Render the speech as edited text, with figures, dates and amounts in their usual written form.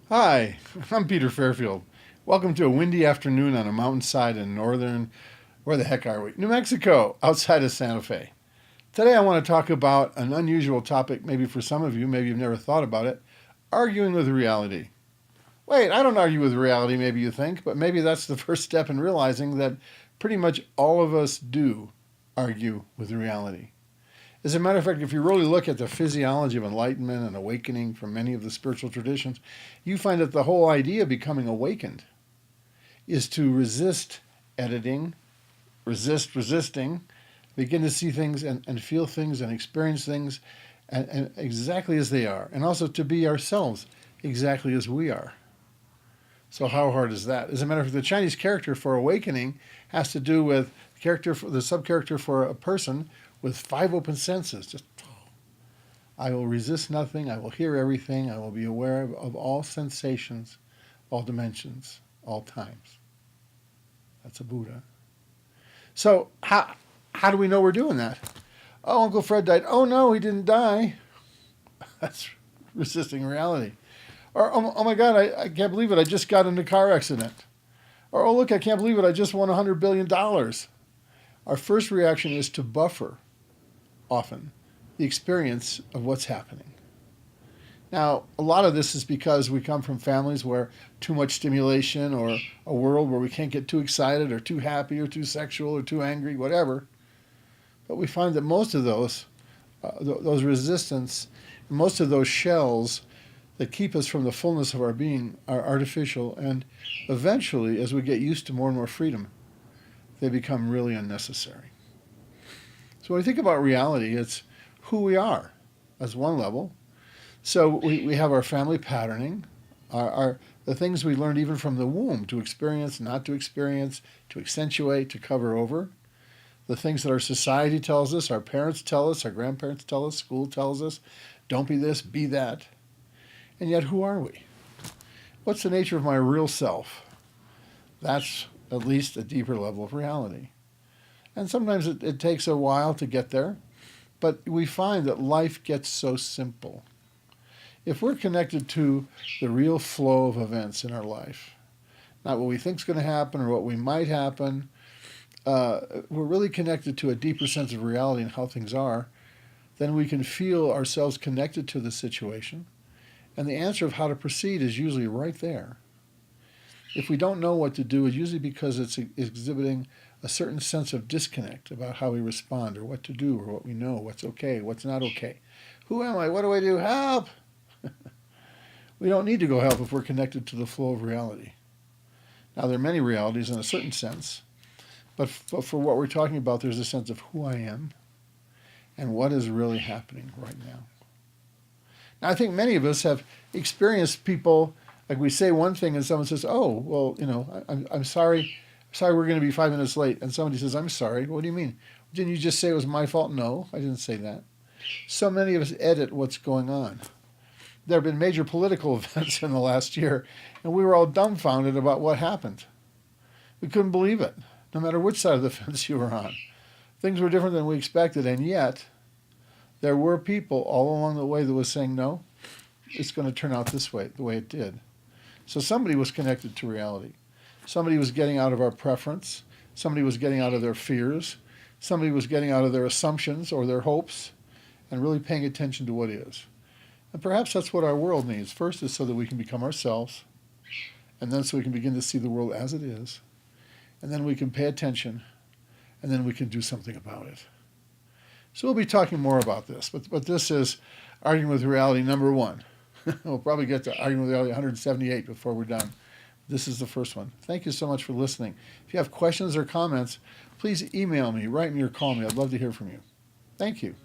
Hi, I'm Peter Fairfield. Welcome to a windy afternoon on a mountainside in northern, where the heck are we? New Mexico, outside of Santa Fe. Today I want to talk about an unusual topic, maybe for some of you, maybe you've never thought about it, arguing with reality. Wait, I don't argue with reality, maybe you think, but maybe that's the first step in realizing that pretty much all of us do argue with reality. As a matter of fact, if you really look at the physiology of enlightenment and awakening from many of the spiritual traditions, you find that the whole idea of becoming awakened is to resist editing, resist resisting, begin to see things and feel things and experience things and exactly as they are, and also to be ourselves exactly as we are. So how hard is that? As a matter of fact, the Chinese character for awakening has to do with the sub-character for a person with five open senses. Just, I will resist nothing. I will hear everything. I will be aware of all sensations, all dimensions, all times. That's a Buddha. So how do we know we're doing that? Oh, Uncle Fred died. Oh no, he didn't die. That's resisting reality. Or oh my God, I can't believe it. I just got in a car accident. Or oh look, I can't believe it. I just won $100 billion. Our first reaction is to buffer often the experience of what's happening. Now, a lot of this is because we come from families where too much stimulation, or a world where we can't get too excited or too happy or too sexual or too angry, whatever. But we find that most of those resistance, most of those shells that keep us from the fullness of our being are artificial, and eventually, as we get used to more and more freedom, they become really unnecessary. So when we think about reality, it's who we are as one level. So we have our family patterning, the things we learned even from the womb to experience, not to experience, to accentuate, to cover over. The things that our society tells us, our parents tell us, our grandparents tell us, school tells us, don't be this, be that. And yet, who are we? What's the nature of my real self? That's at least a deeper level of reality. And sometimes it takes a while to get there, but we find that life gets so simple. If we're connected to the real flow of events in our life, not what we think is going to happen or what we might happen, we're really connected to a deeper sense of reality and how things are, then we can feel ourselves connected to the situation, and the answer of how to proceed is usually right there. If we don't know what to do, it's usually because it's exhibiting a certain sense of disconnect about how we respond or what to do or what we know, what's okay, what's not okay. Who am I? What do I do? Help! We don't need to go help if we're connected to the flow of reality. Now, there are many realities in a certain sense, but for what we're talking about, there's a sense of who I am and what is really happening right now. Now, I think many of us have experienced people, like we say one thing and someone says, oh, well, I'm sorry we're going to be 5 minutes late. And somebody says, I'm sorry. What do you mean? Didn't you just say it was my fault? No, I didn't say that. So many of us edit what's going on. There have been major political events in the last year, and we were all dumbfounded about what happened. We couldn't believe it, no matter which side of the fence you were on. Things were different than we expected, and yet there were people all along the way that was saying, no, it's going to turn out this way, the way it did. So somebody was connected to reality. Somebody was getting out of our preference. Somebody was getting out of their fears. Somebody was getting out of their assumptions or their hopes and really paying attention to what is. And perhaps that's what our world needs. First is so that we can become ourselves, and then so we can begin to see the world as it is, and then we can pay attention, and then we can do something about it. So we'll be talking more about this, but this is Arguing with Reality number 1. We'll probably get to Arguing with Reality 178 before we're done. This is the first one. Thank you so much for listening. If you have questions or comments, please email me, write me, or call me. I'd love to hear from you. Thank you.